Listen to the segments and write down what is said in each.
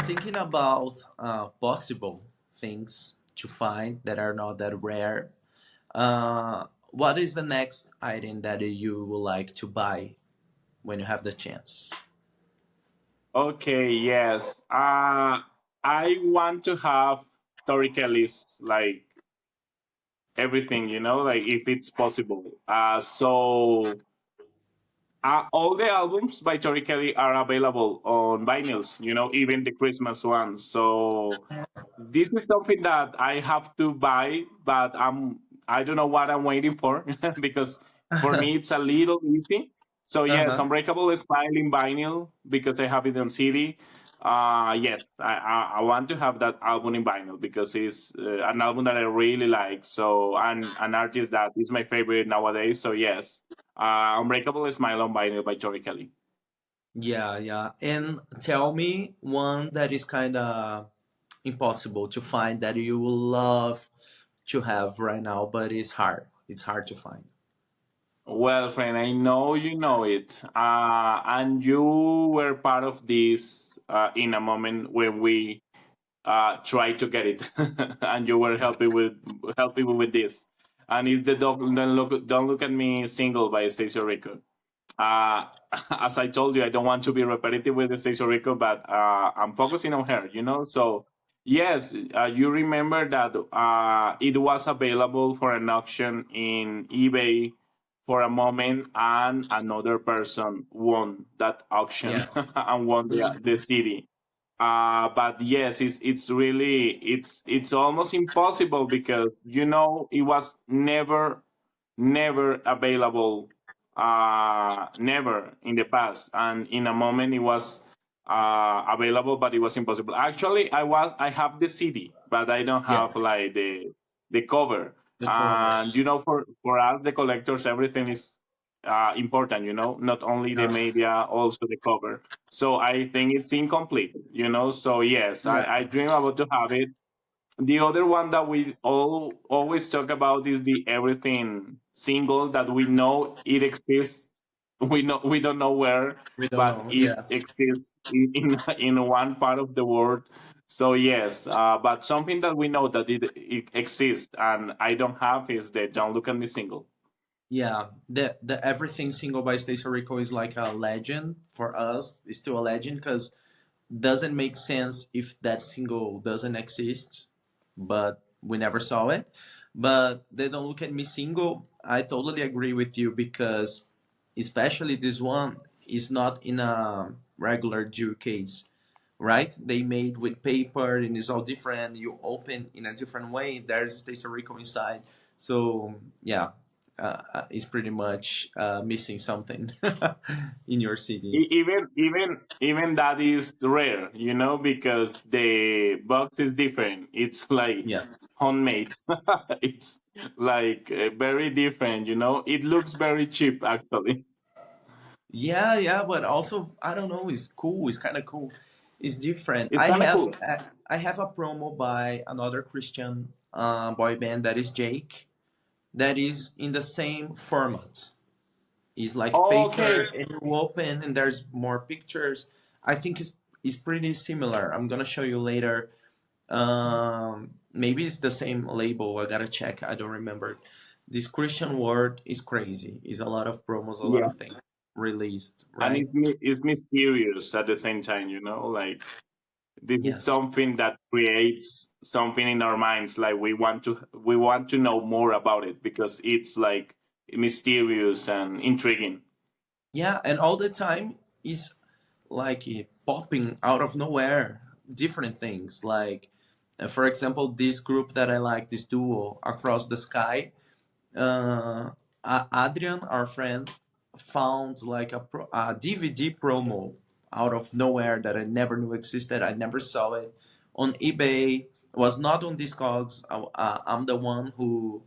thinking about possible things to find that are not that rare. What is the next item that you would like to buy when you have the chance? Okay, yes. I want to have Tori Kelly's like everything, like if it's possible. All the albums by Tori Kelly are available on vinyls, even the Christmas ones. So this is something that I have to buy, but I don't know what I'm waiting for because for me it's a little easy. So yes, Uh-huh. Unbreakable Smile in vinyl because I have it on CD. Yes, I want to have that album in vinyl because it's an album that I really like. So and an artist that is my favorite nowadays. So yes, Unbreakable Smile on vinyl by Tori Kelly. Yeah, yeah. And tell me one that is kind of impossible to find that you would love to have right now, but it's hard. It's hard to find. Well, friend, I know you know it, and you were part of this in a moment when we tried to get it, and you were helping me with this. And it's the Don't Look at Me single by Stacie Orrico. Uh, as I told you, I don't want to be repetitive with the Stacie Orrico, but I'm focusing on her. So yes, you remember that it was available for an auction in eBay for a moment, and another person won that auction Yes. and won the CD. But yes, it's almost impossible because it was never available, never in the past, and in a moment it was available, but it was impossible. Actually, I have the CD, but I don't have Yes. like the cover. The cover. And for us the collectors, everything is important. Not only the Yeah. media, also the cover. So I think it's incomplete. So yes, Yeah. I dream about to have it. The other one that we always talk about is the Everything single that we know it exists. We don't know where, We don't but know. it Yes. exists in one part of the world. So yes, but something that we know that it exists and I don't have is the Don't Look at Me single. Yeah. The Everything single by Stacey Rico is like a legend for us. It's still a legend because doesn't make sense if that single doesn't exist, but we never saw it. But they don't look at me single. I totally agree with you because especially this one is not in a regular jewel case, right? They made with paper and it's all different. You open in a different way. There's Stacey Rico inside. So yeah, it's pretty much missing something in your city. Even that is rare, because the box is different. It's like Yes. homemade. It's like very different. It looks very cheap actually. Yeah, yeah, but also I don't know. It's cool. It's kind of cool. It's different. It's kind of cool. I have a promo by another Christian boy band that is Jake. That is in the same format. It's like paper Okay. and you open and there's more pictures. I think it's pretty similar. I'm gonna show you later. Maybe it's the same label. I gotta check. I don't remember. This Christian word is crazy. It's a lot of promos, a lot Yeah, of things released, and right? it's mysterious at the same time. Like this is Yes. something that creates something in our minds. Like we want to know more about it because it's like mysterious and intriguing. Yeah, and all the time is like popping out of nowhere different things. Like, for example, this group that I like, this duo, Across the Sky. Uh, Adrian, our friend, found like a DVD promo out of nowhere that I never knew existed. I never saw it on eBay. Was not on Discogs. I'm the one who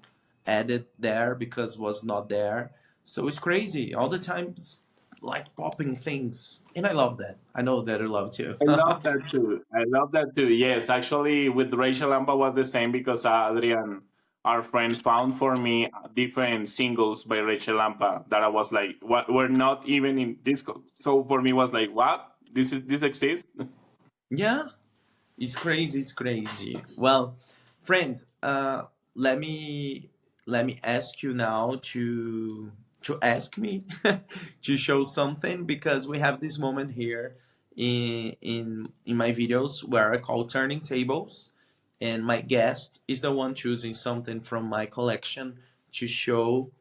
added there because was not there. So it's crazy all the time. It's like popping things, and I love that. I know that I love too. I love that too. I love that too. Yes, actually, with Rachel Ampa was the same because Adrian, our friend, found for me different singles by Rachel Ampa that I was like, what were not even in disco. So for me, was like, what? This exists? Yeah, It's crazy. It's crazy. Well, friend, let me let me ask you now to ask me to show something because we have this moment here in my videos where I call turning tables, and my guest is the one choosing something from my collection to show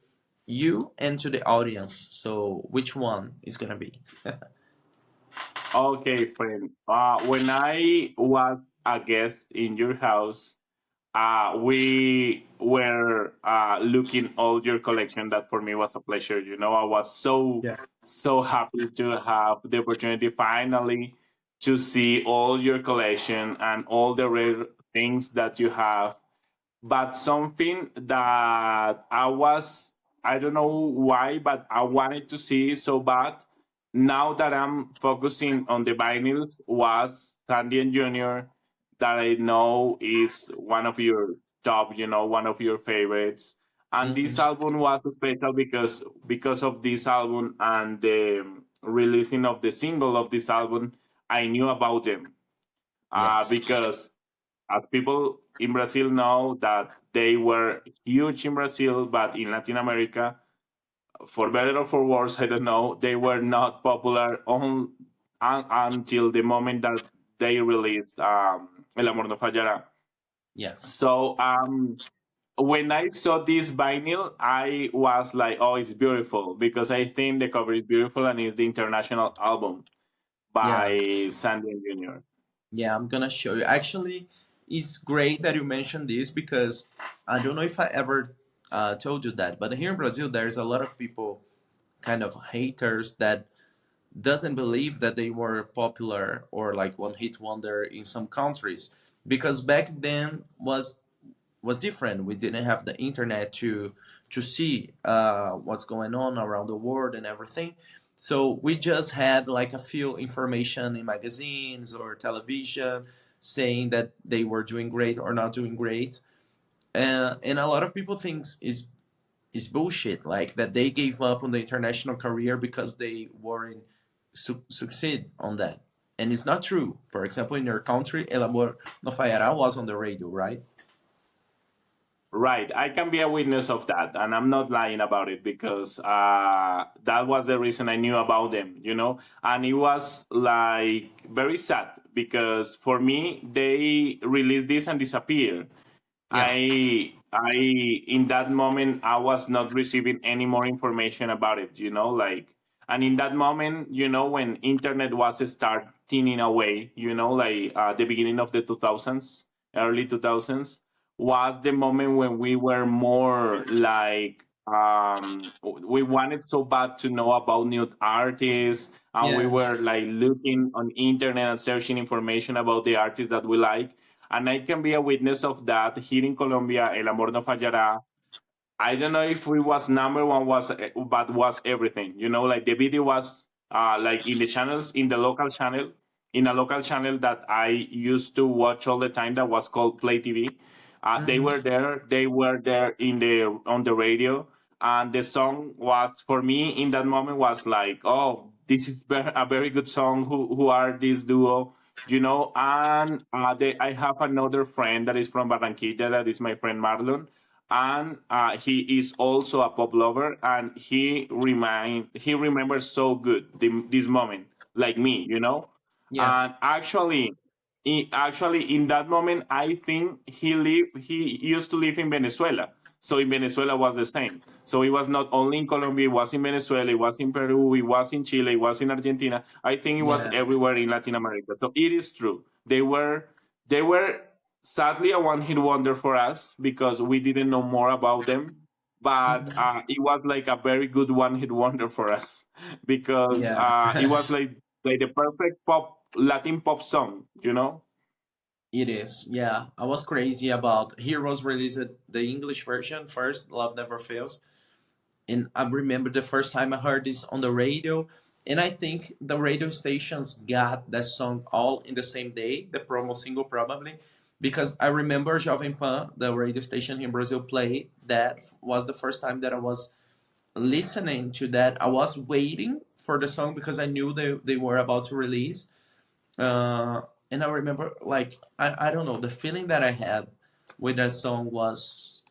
you and to the audience. So, which one is gonna be? Okay, friend. When I was a guest in your house, we were looking all your collection. That for me was a pleasure. You know, I was so happy to have the opportunity finally to see all your collection and all the rare things that you have. But something that I don't know why, but I wanted to see so bad. Now that I'm focusing on the vinyls, was Sandy and Junior, that I know is one of your top, one of your favorites. And this Mhm. album was special because of this album and the releasing of the single of this album, I knew about them. Yes. Because as people in Brazil know that they were huge in Brazil, but in Latin America, for better or for worse, I don't know, they were not popular until the moment that they released El Amor No Fallará. Yes. So when I saw this vinyl, I was like, oh, it's beautiful because I think the cover is beautiful and it's the international album Yeah. by Sandy and Junior. Yeah, I'm gonna show you. Actually, it's great that you mentioned this because I don't know if I ever told you that, but here in Brazil, there's a lot of people, kind of haters, that doesn't believe that they were popular or like one hit wonder in some countries because back then was different. We didn't have the internet to see what's going on around the world and everything. So we just had like a few information in magazines or television saying that they were doing great or not doing great. And a lot of people thinks is bullshit, like that they gave up on the international career because they weren't succeed on that. And it's not true. For example, in your country, El Amor No Fallará was on the radio, right? Right, I can be a witness of that, and I'm not lying about it because that was the reason I knew about them, and it was like very sad because for me they released this and disappeared. Yeah. I in that moment I was not receiving any more information about it, like, and in that moment, when internet was starting in a way, like the beginning of the 2000s, early 2000s, was the moment when we were more like we wanted so bad to know about new artists, and we Yes. were like looking on internet and searching information about the artists that we like, and I can be a witness of that here in Colombia. El Amor No Fallará. I don't know if we was number one, but was everything. Like the video was like in the channels, in the local channel, in a local channel that I used to watch all the time. That was called Play TV. They Mhm. were there. They were there in the on the radio, and the song was for me in that moment was like, oh, this is a very good song. Who are this duo? And I have another friend that is from Barranquilla. That is my friend Marlon, and he is also a pop lover, and he remembers so good this moment, like me, Yes. and actually in that moment I think he used to live in Venezuela. So in Venezuela was the same. So it was not only in Colombia, it was in Venezuela, it was in Peru, it was in Chile, it was in Argentina. I think it was Yes. everywhere in Latin America. So it is true. They were sadly a one hit wonder for us because we didn't know more about them. But Mhm. it was like a very good one hit wonder for us because Yeah. it was like the perfect Latin pop song. It is. Yeah. I was crazy about here was released the English version first, Love Never Fails. And I remember the first time I heard this on the radio. And I think the radio stations got that song all in the same day, the promo single probably, because I remember Jovem Pan, the radio station in Brazil, played that was the first time that I was listening to that. I was waiting for the song because I knew they were about to release. And I remember, like, I don't know, the feeling that I had with that song was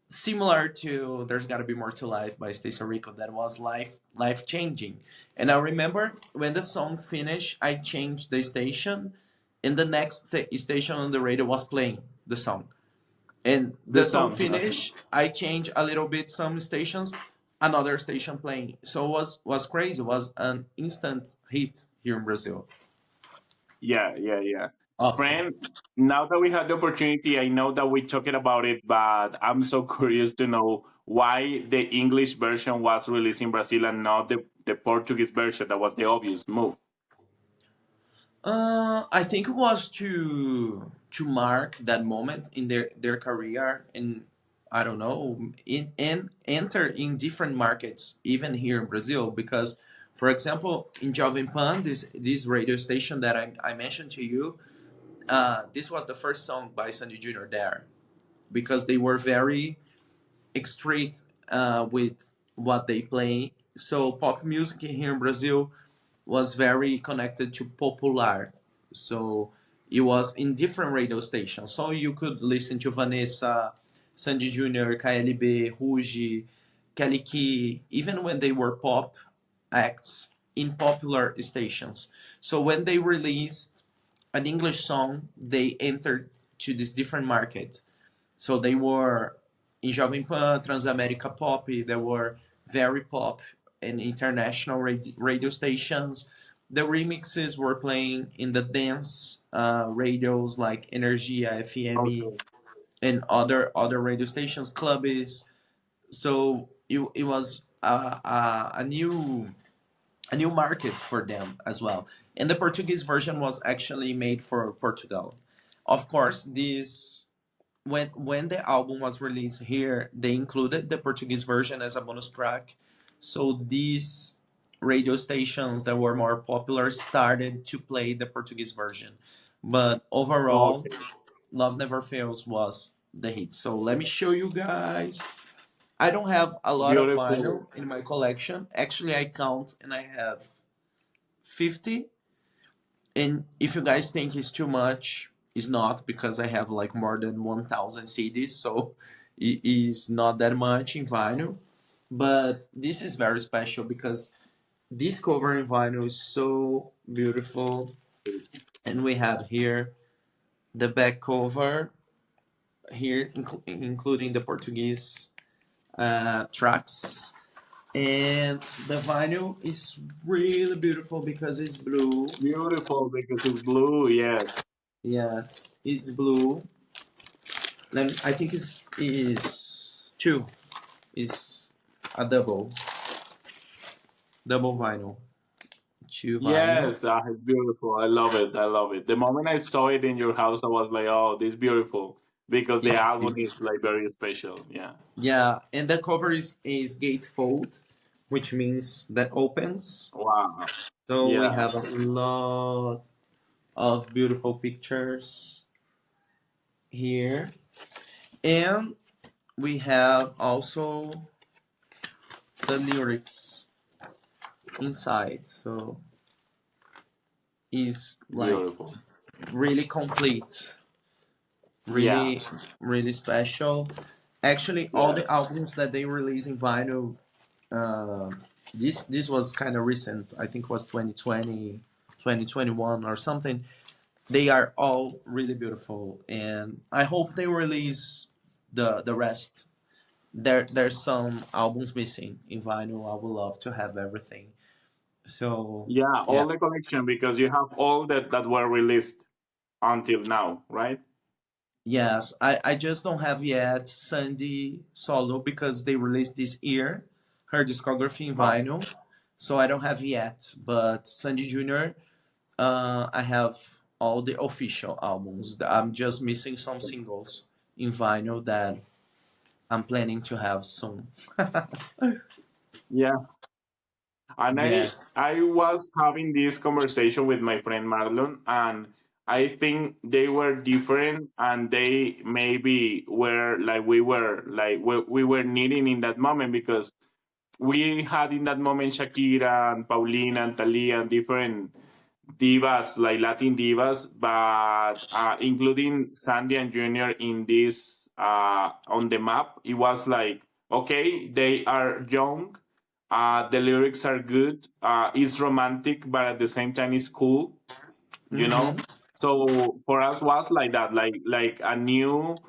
similar to "There's Gotta Be More to Life" by Stacie Orrico. That was life changing. And I remember when the song finished, I changed the station, and the next station on the radio was playing the song. And The the song song. finished, I changed a little bit some stations, another station playing. So it was crazy. It was an instant hit here in Brazil. Yeah, yeah, yeah. Awesome. Friend, now that we had the opportunity, I know that we talked about it, but I'm so curious to know why the English version was released in Brazil and not the Portuguese version. That was the obvious move. I think it was to mark that moment in their career, and I don't know, and enter in different markets, even here in Brazil. Because, for example, in Jovem Pan, this radio station that I mentioned to you, this was the first song by Sandy Jr. there, because they were very strict with what they play. So pop music here in Brazil was very connected to popular. So it was in different radio stations. So you could listen to Vanessa, Sandy Jr., KLB, Ruge, Kelly Key, even when they were pop acts in popular stations. So when they released an English song, they entered to this different market. So they were in Jovem Pan, Transamérica Pop, they were very pop and international radio stations. The remixes were playing in the dance radios like Energia, FM, Okay. and other radio stations, clubs. So it was a new market for them as well. And the Portuguese version was actually made for Portugal. Of course, this when the album was released here, they included the Portuguese version as a bonus track. So these radio stations that were more popular started to play the Portuguese version. But overall, Okay. Love Never Fails was the hit. So let me show you guys. I don't have a lot of Beautiful. vinyl in my collection. Actually, I count and I have 50. And if you guys think it's too much, it's not, because I have like more than 1,000 CDs, so it is not that much in vinyl. But this is very special because this cover in vinyl is so beautiful. And we have here the back cover, here including the Portuguese tracks. And the vinyl is really beautiful because it's blue. Beautiful because it's blue. Yes. Yes, it's blue. I think it's is two. Is a double vinyl. Two vinyl. Yes, it's beautiful. I love it. I love it. The moment I saw it in your house, I was like, "Oh, this is beautiful," because the It's album beautiful. is like very special. Yeah. Yeah, and the cover is gatefold, which means that opens. Wow. So we Yeah. have a lot of beautiful pictures here, and we have also the lyrics inside. So it's like Beautiful. really complete, Yeah. really special. Actually, all the Yes. albums that they release in vinyl, uh, this was kind of recent. I think it was 2020, 2021 or something. They are all really beautiful, and I hope they release the rest. There's some albums missing in vinyl. I would love to have everything. So Yeah. yeah. All the collection because you have all that were released until now, right? Yes, I just don't have yet Sandy solo because they released this year her discography in Oh, vinyl, so I don't have yet. But Sandy Jr., I have all the official albums. I'm just missing some singles in vinyl that I'm planning to have soon. yeah. And Yes. I was having this conversation with my friend Marlon, and I think they were different, and they maybe were like we were needing in that moment because we had in that moment Shakira and Paulina and Talia and divas, like Latin divas, but including Sandy and Junior in this on the map, it was like, okay, they are young, the lyrics are good, it's romantic, but at the same time it's cool, you Mm-hmm. know. So for us was like that, like a new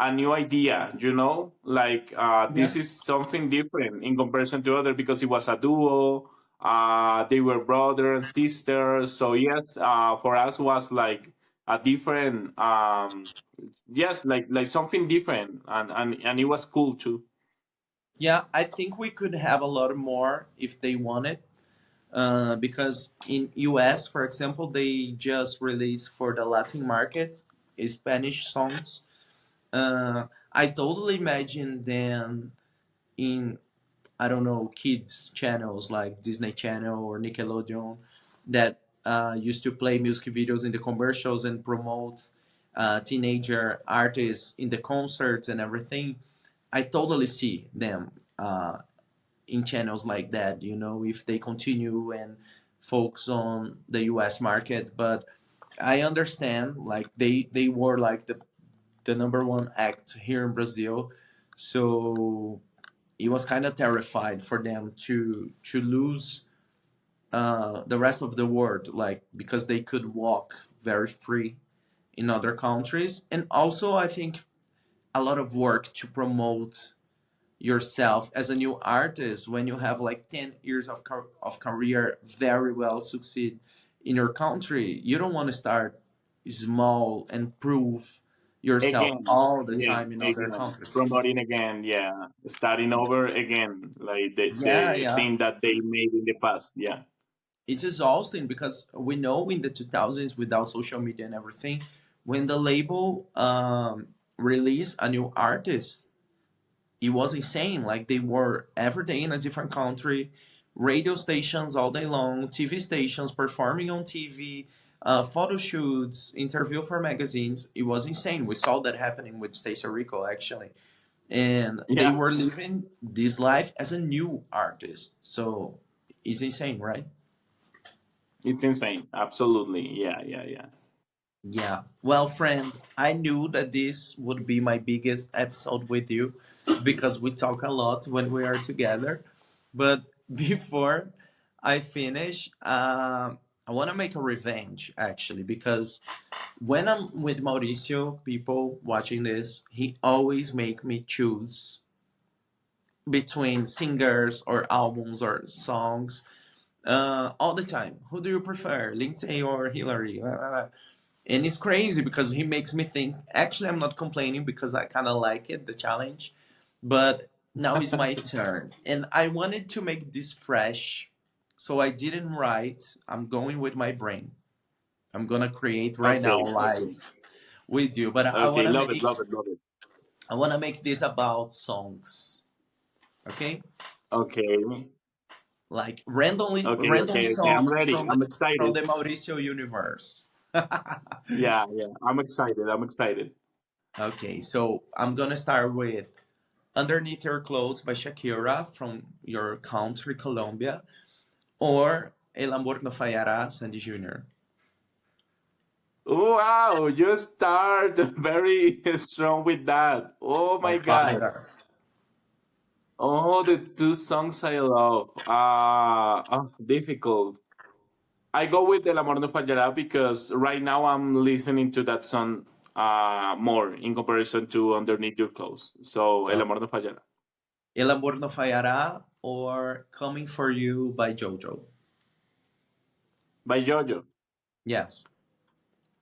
idea, you know, like Yeah. this is something different in comparison to other because it was a duo. They were brother and sisters. So yes, for us was like a different, yes, like something different, and it was cool too. Yeah, I think we could have a lot more if they wanted. Because in US, for example, they just released for the Latin market Spanish songs. I totally imagine them in, I don't know, kids channels like Disney Channel or Nickelodeon that used to play music videos in the commercials and promote teenager artists in the concerts and everything. I totally see them in channels like that, you know, if they continue and focus on the US market. But I understand, like, they were like the number one act here in Brazil. So it was kind of terrified for them to lose the rest of the world, like, because they could walk very free in other countries. And also, I think a lot of work to promote yourself as a new artist when you have like 10 years of career very well succeed in your country. You don't want to start small and prove yourself Again, all the yeah, time in other again, countries. promoting again, yeah, starting over again, like Yeah, the yeah. thing that they made in the past, yeah. It's exhausting because we know in the 2000s, without social media and everything, when the label released a new artist, it was insane. Like, they were every day in a different country, radio stations all day long, TV stations performing on TV, photo shoots, interview for magazines. It was insane. We saw that happening with Stacie Orrico actually, and they Yeah, were living this life as a new artist. So it's insane, right? it's insane. Absolutely. Yeah, yeah, yeah. Yeah. Well, friend, I knew that this would be my biggest episode with you because we talk a lot when we are together. But before I finish, I want to make a revenge actually, because when I'm with Mauricio, people watching this, he always make me choose between singers or albums or songs all the time. Who do you prefer, Lindsay or Hillary? And it's crazy because he makes me think. Actually, I'm not complaining because I kind of like it, the challenge. But now it's my turn, and I wanted to make this fresh, so I didn't write. I'm going with my brain. I'm gonna create right now Okay, okay, live with you, but I okay. wanna Love it, make love it, love it. this about songs. Okay, Okay, like randomly okay, random okay, okay. I'm songs ready. I'm from excited. the Mauricio universe. Yeah, yeah. I'm excited. I'm excited. Okay, so I'm gonna start with Underneath Your Clothes by Shakira from your country, Colombia, or El Amor No Fallará, Sandy Jr. Wow, you start very strong with that. Oh On my God. fire. Oh, the two songs I love. Difficult. I go with El Amor No Fallará because right now I'm listening to that song more in comparison to Underneath Your Clothes. So El Uh, Amor No Fallará. El Amor No Fallará or Coming For You by JoJo. By Jojo. Yes.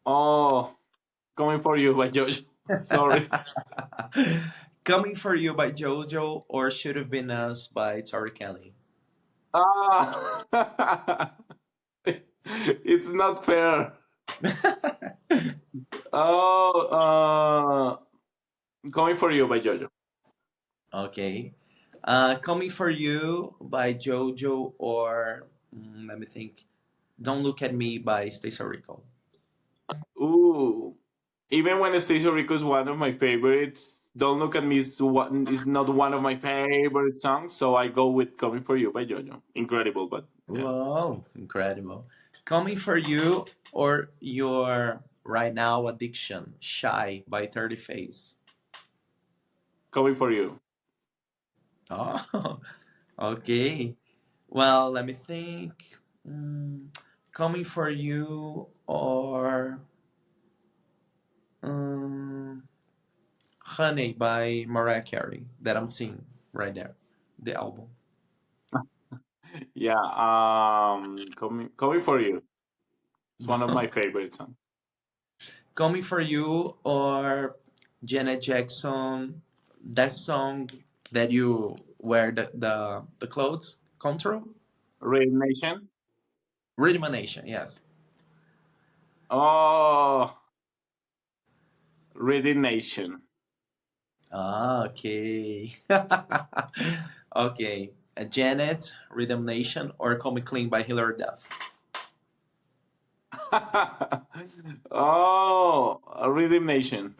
Oh, Coming For You by Jojo. Sorry. Coming For You by JoJo or Should Have Been Us by Tori Kelly. Ah, it's not fair. Oh, Coming For You by Jojo. Okay. Coming For You by JoJo or, let me think, Don't Look At Me by Stacie Orrico. Ooh. Even when Stacie Orrico is one of my favorites, Don't Look at Me is not one of my favorite songs, so I go with Coming for You by Jojo. Incredible, but yeah. Wow, incredible. Coming for you or your right now addiction, Shy by 30 Face. Coming for you. Oh, okay. Well, let me think. Mm, coming for you or um, Honey by Mariah Carey that I'm seeing right there, the album. Yeah, coming for you. It's one of my favorite songs. Coming for you or Janet Jackson, that song that you wear the clothes, Control? Rhythm Nation. Rhythm Nation, yes. Oh, Rhythm Nation. Ah, okay. Okay. Janet, Rhythm Nation, or Come Clean by Hilary Duff. Oh, Rhythm Nation.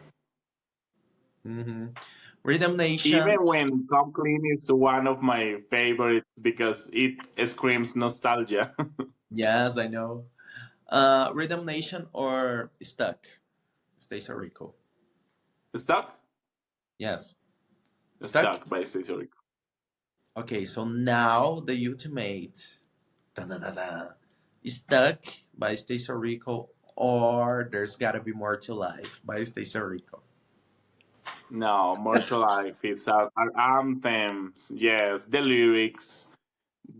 Hmm. Rhythm Nation, Even when Come Clean is one of my favorites because it screams nostalgia. yes, I know. Rhythm Nation or Stuck, Stacie Orrico. Stuck? Yes. Stuck? Stuck by Stacie Orrico. Okay, so now the ultimate. Da, da, da, da. Stuck by Stacie Orrico or There's Gotta Be More to Life by Stacie Orrico. No, More to Life. It's our anthems. Yes, the lyrics,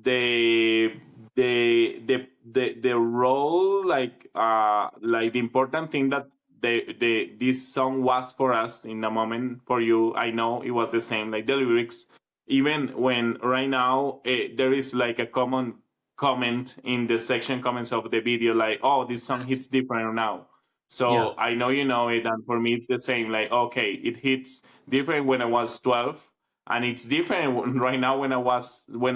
the the role, like the important thing that the this song was for us in the moment. For you, I know it was the same. Like the lyrics, even when right now there is like a common comment in the section comments of the video, like, oh, this song hits different now. Yeah. So I know you know it, and for me it's the same. Like, okay, it hits different when I was 12, and it's different right now when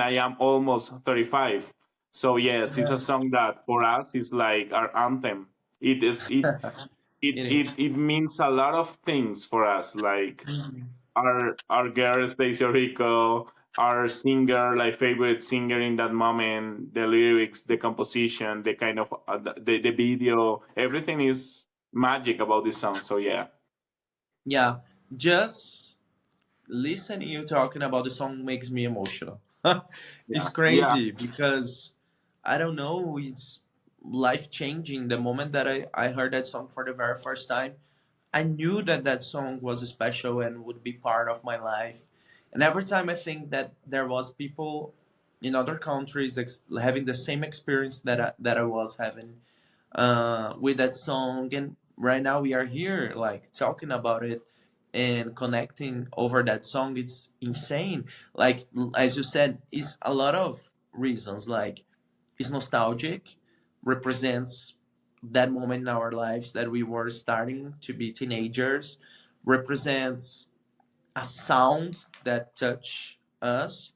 I am almost 35. So yes, it's a song that for us is like our anthem. It is It is. it means a lot of things for us. Like our girl Stacie Orrico, our singer, like favorite singer in that moment, the lyrics, the composition, the kind of the video, everything is magic about this song. So yeah, Yeah. Just listening you talking about the song makes me emotional. It's yeah, yeah. crazy because I don't know, it's life changing. The moment that I heard that song for the very first time, I knew that that song was special and would be part of my life. And every time I think that there was people in other countries having the same experience that I was having with that song, and right now we are here like talking about it and connecting over that song. It's insane. Like as you said, it's a lot of reasons. Like it's nostalgic, represents that moment in our lives that we were starting to be teenagers, represents a sound that touch us,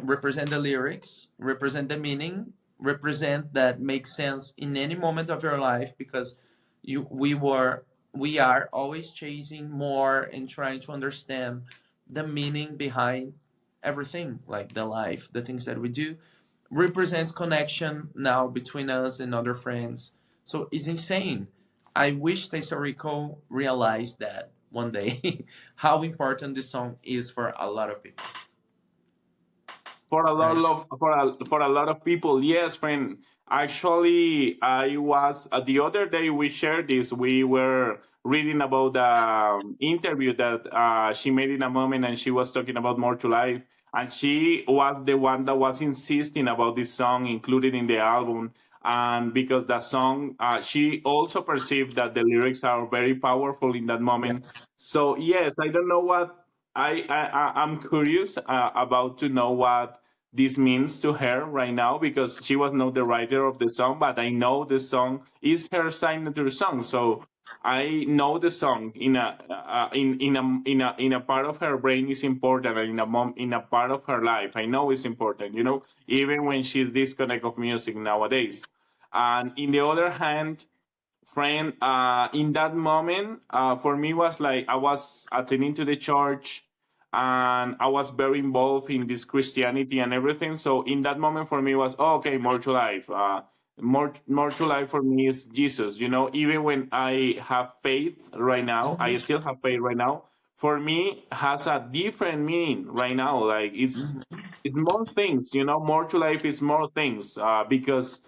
represent the lyrics, represent the meaning, represent that makes sense in any moment of your life because you we are always chasing more and trying to understand the meaning behind everything, like the life, the things that we do, represents connection now between us and other friends. So it's insane. I wish Stacie Rico realized that one day how important this song is for a lot of people, For a lot right? of for a lot of people, yes, friend. Actually, I was the other day we shared this. We were reading about the interview that she made in a moment, and she was talking about More to Life, and she was the one that was insisting about this song included in the album. And because that song, she also perceived that the lyrics are very powerful in that moment. Yes. So yes, I don't know what I'm curious about to know what this means to her right now because she was not the writer of the song, but I know the song is her signature song. So I know the song in a part of her brain is important, and in a part of her life I know it's important. You know, even when she's disconnect of music nowadays. And in the other hand, friend, in that moment for me was like I was attending to the church and I was very involved in this Christianity and everything. So in that moment for me was, oh, okay, more to life. more to life for me is Jesus. Even when I have faith right now, I Mhm. still have faith right now. For me, has a different meaning right now. Like it's more things. More to life is more things. Because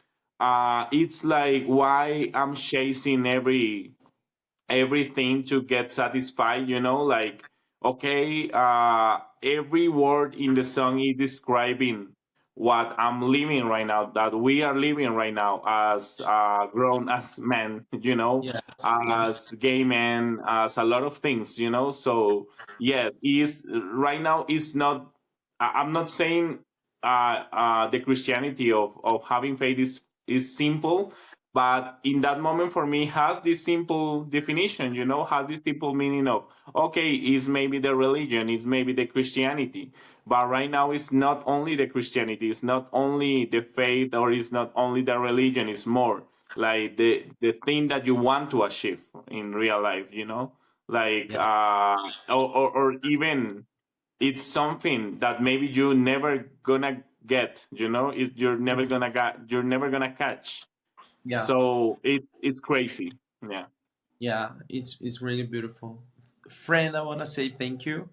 it's like why I'm chasing everything to get satisfied. Like okay, every word in the song is describing what I'm living right now, that we are living right now as grown as men, Yes, yes, as gay men, as a lot of things, so yes, is right now is not I'm not saying the Christianity of having faith is simple, but in that moment for me has this simple definition, has this simple meaning of okay, is maybe the religion, is maybe the Christianity, but right now it's not only the Christianity, it's not only the faith, or it's not only the religion, it's more like the thing that you want to achieve in real life, like yes, or even it's something that maybe you never gonna get, you're never gonna catch. yeah, So it's crazy. Yeah. yeah. It's really beautiful. Friend, I want to say thank you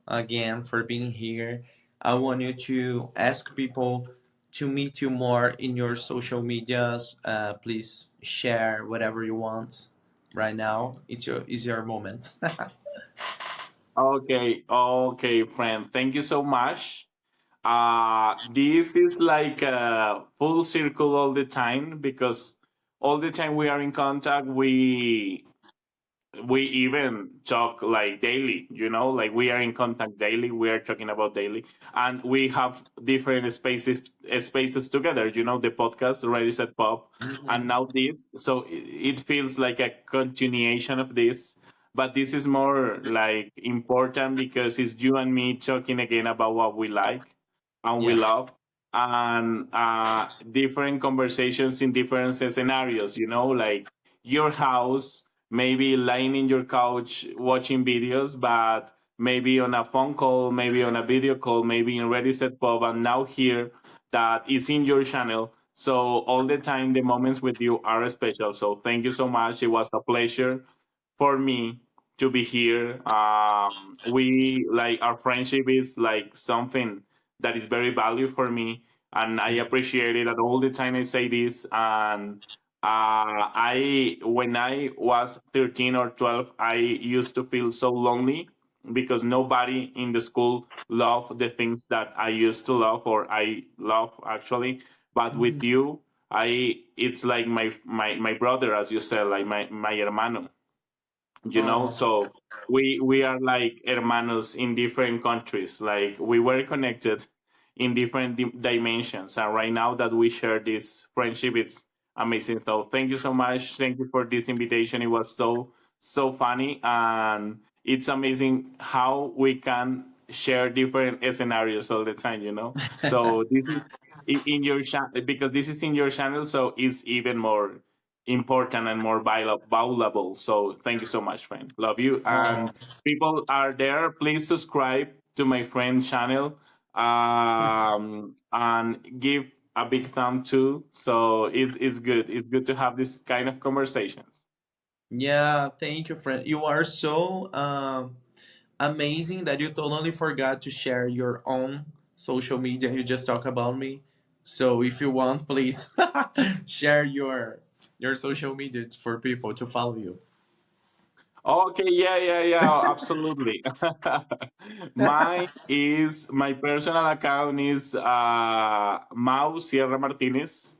again for being here. I want you to ask people to meet you more in your social medias. Please share whatever you want right now. It's your moment. Okay, friend. Thank you so much. This is like a full circle all the time, because all the time we are in contact, we even talk like daily, like we are in contact daily, we are talking about daily, and we have different spaces together, the podcast Ready Set Pop, and Mhm. now this, so it feels like a continuation of this, but this is more like important because it's you and me talking again about what we like and we Yes, love, and different conversations in different scenarios, like your house, maybe lying in your couch watching videos, but maybe on a phone call, maybe on a video call, maybe in Ready Set Pop, and now here that is in your channel. So all the time, the moments with you are special. So thank you so much. It was a pleasure for me to be here. We like our friendship is like something that is very valued for me, and I appreciate it. And all the time I say this, and I when I was 13 or 12, I used to feel so lonely because nobody in the school loved the things that I used to love, or I love actually. But with you, it's like my brother, as you said, like my hermano, oh, so we are like hermanos in different countries, like we were connected in different dimensions, and right now that we share this friendship, it's amazing. So thank you so much, thank you for this invitation. It was so funny, and it's amazing how we can share different scenarios all the time, so this is in your channel, because this is in your channel, so it's even more important and more valuable. So thank you so much, friend. Love you. oh, And people are there, please subscribe to my friend's channel, and give a big thumb too. So it's good. It's good to have this kind of conversations. yeah. Thank you, friend. You are so amazing that you totally forgot to share your own social media. You just talk about me. So if you want, please share your social media for people to follow you. Okay, yeah, absolutely. My personal account is Mau Sierra Martinez,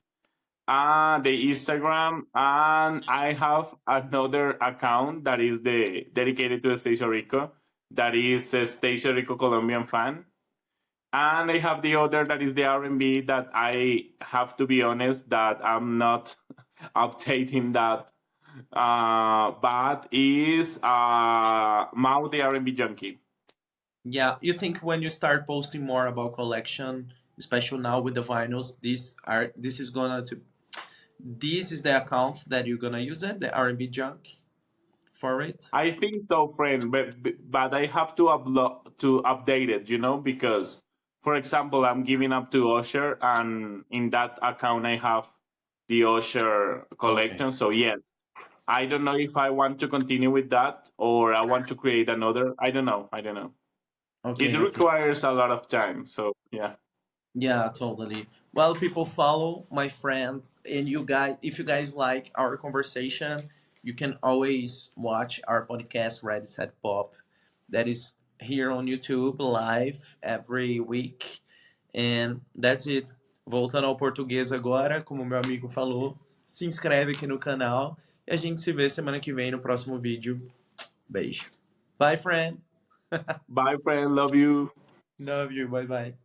the Instagram, and I have another account that is the dedicated to Stacie Orrico, that is Stacie Orrico Colombian fan, and I have the other that is the R&B, that I have to be honest that I'm not updating that, but is Mao the R&B junkie. Yeah, you think when you start posting more about collection, especially now with the vinyls, this is the account that you're gonna use it, the R&B junk for it. I think so, friend, but I have to update it, because, for example, I'm giving up to Usher, and in that account I have the Usher collection. Okay. So yes, I don't know if I want to continue with that or I want to create another. I don't know. I don't know. It Okay. Okay. requires a lot of time. So yeah. Yeah, totally. Well, people, follow my friend, and you guys, if you guys like our conversation, you can always watch our podcast, Ready Set Pop, that is here on YouTube live every week. And that's it. Voltando ao português agora, como meu amigo falou, se inscreve aqui no canal e a gente se vê semana que vem no próximo vídeo. Beijo. Bye, friend. Bye, friend. Love you. Love you. Bye bye.